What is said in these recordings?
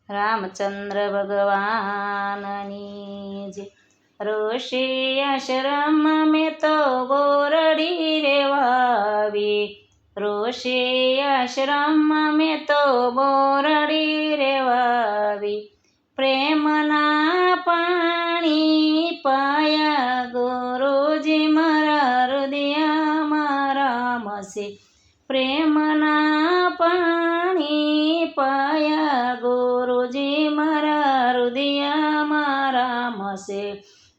રામચંદ્ર ભગવાનની જય। ઋષિ આશ્રમ મેં તો બોરડી રેવાવી, ઋષિ આશ્રમ મેં તો બોરડી રેવાવી। પ્રેમના પાણી પાયા ગુરુજી મારા હૃદયમાં રામશે। પ્રેમના પાણી પાયા ગુરુજી મારા હૃદયમાં રામશે।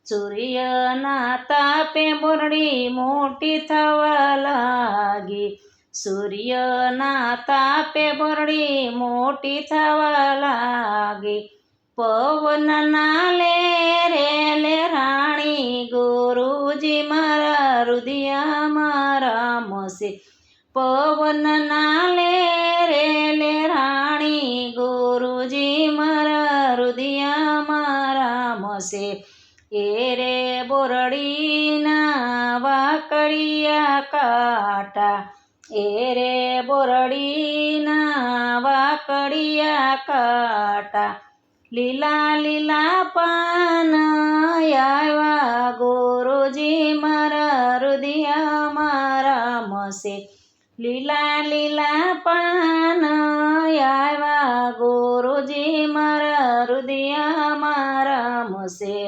સૂર્યના તાપે બોરડી મોટી થવા લાગી, સૂર્યના તાપે બોરડી મોટી થવા લાગી। પવનના લેરે લેરાણી ગુરુજી મારા હૃદયમાં રામશે। પવનના લેરે લેરાણી ગુરુજી મારા હૃદયમાં રામશે। એ રે બોરડીના વાકડિયા કાંટા, એ રે બોરડીના વાકડિયા કાંટા। લીલા લીલા પાન આવ્યા ગુરુજી મારા હૃદયમાં રામશે। લીલા લીલા પાન આવ્યા ગુરુજી મારા હૃદયમાં રામશે।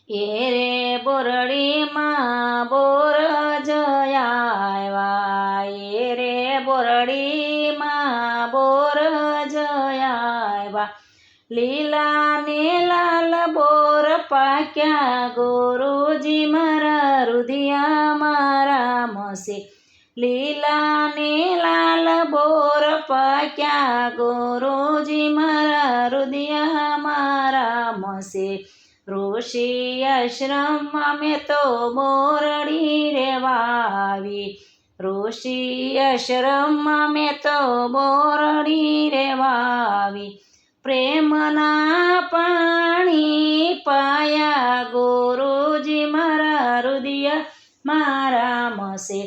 એ રે બોરડીમાં બોર જયા, એ રે બોરડીમાં બોર જયા। લીલા ને લાલ બોર પાક્યા ગુરુજી મારા હૃદયમાં રામશે। લીલા ને લાલ બોર પાક્યા ગુરુજી મારા હૃદયમાં રામશે। ઋષિ આશ્રમમાં મેં તો બોરડી રેવાવી, ઋષિ આશ્રમમાં મેં તો બોરડી રેવાવી। પ્રેમના પાણી પાયા ગુરુજી મારા હૃદયમાં રામશે।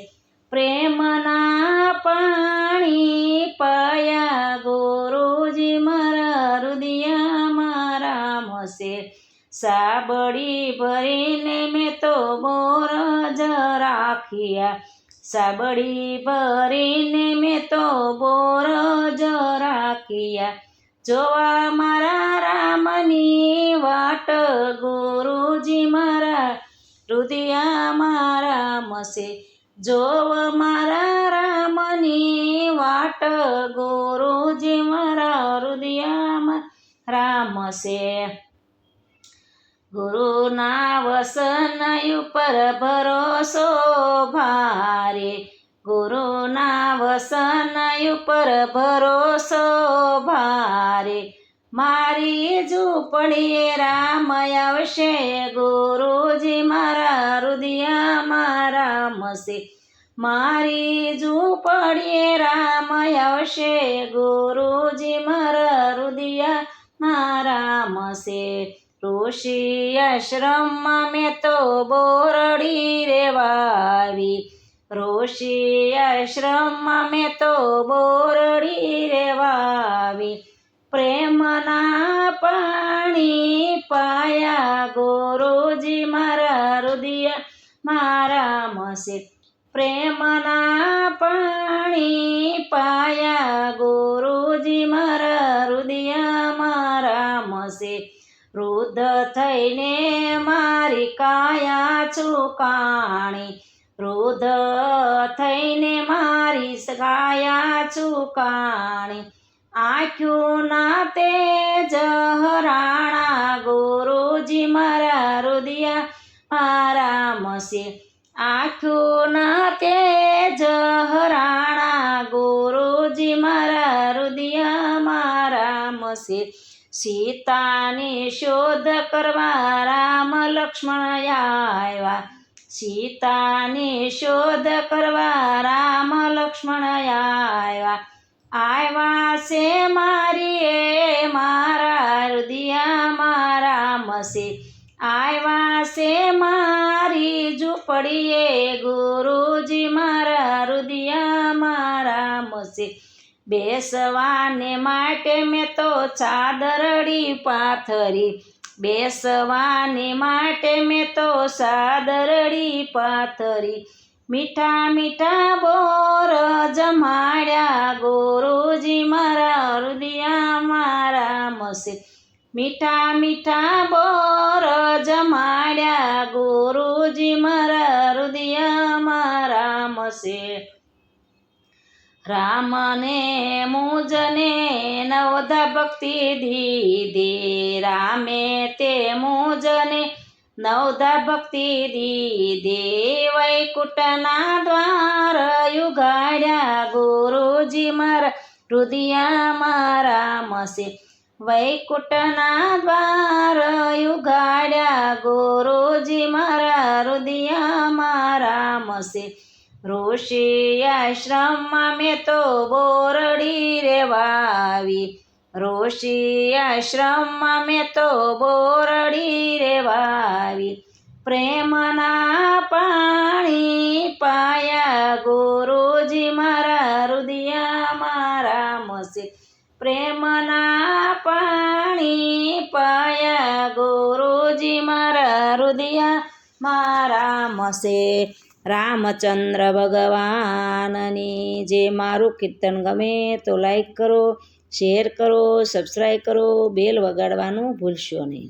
પ્રેમના પાણી પાયા ગુરુજી મારા હૃદયમાં રામશે। સાબડી ભરીને મેં તો બોર જ રાખ્યા, સાબડી ભરીને મેં તો બોર જ રાખ્યા। જોવા મારા રામની વાટ ગુરુજી મારા હૃદયમાં રામશે। જોવ મારા રામની વાટ ગુરુજી મારા હૃદયમાં રામશે। ગુરુના વસન ઉપર ભરોસો ભારે, ગુરુના વસન ઉપર ભરોસો ભારે। મારી ઝૂંપડીએ રામ આવશે ગુરુજી મારા હૃદયમાં રામશે। મારી ઝૂંપડીએ રામ આવશે ગુરુજી મારા હૃદયમાં રામશે। ઋષિ આશ્રમમાં મેં તો બોરડી રેવાવી, ઋષિ આશ્રમમાં મેં તો બોરડી રેવાવી। પ્રેમના પાણી પાયા ગુરુજી મારા હૃદયમાં રામશે। પ્રેમના પાણી પાયા ગુરુજી મારા હૃદયમાં રામશે। વૃદ્ધ થઈને મારી કાયા ચૂકાણી, વૃદ્ધ થઈને મારી કાયા ચૂકાણી। આંખ્યું ના તેજ હરાણા ગુરુજી મારા હૃદયમાં રામશે। આંખ્યું ના તેજ હરાણા ગુરુજી મારા હૃદયમાં રામશે। સીતાની શોધ કરવા રામ લક્ષ્મણ આવ્યા, સીતાની શોધ કરવા રામ લક્ષ્મણ આવ્યા। આવ્યા છે મારી એ મારા હૃદયમાં રામશે। આવ્યા છે મારી ઝૂંપડીએ ગુરુજી મારા હૃદયમાં રામશે। બેસવાને માટે મેં તો ચાદરડી પાથરી, બેસવાને માટે મેં તો ચાદરડી પાથરી. મીઠા મીઠા બોર જમાડ્યા ગુરુજી મારા હૃદયમાં રામશે. મીઠા મીઠા બોર જમાડ્યા ગુરુજી મારા હૃદયમાં રામશે. રામને મુજને નવધા ભક્તિ દીધી, રામે તે મુજને નવધા ભક્તિ દીધી. વૈકુંઠના દ્વાર ઉઘાડ્યા ગુરુજી મારા હૃદયમાં રામશે. વૈકુંઠના દ્વાર ઉઘાડ્યા ગુરુજી મારા હૃદયમાં રામશે. ઋષિ આશ્રમમાં મેં તો બોરડી રે વાવી, ઋષિ આશ્રમમાં મેં તો બોરડી રે વાવી. પ્રેમના પાણી પાયા ગુરુજી મારા હૃદયમાં રામશે. પ્રેમના પાણી પાયા ગુરુજી મારા હૃદયમાં રામશે. રામચંદ્ર ભગવાનની જે. મારું કીર્તન ગમે તો લાઈક કરો, શેર કરો, સબસ્ક્રાઈબ કરો, બેલ વગાડવાનું ભૂલશો નહીં.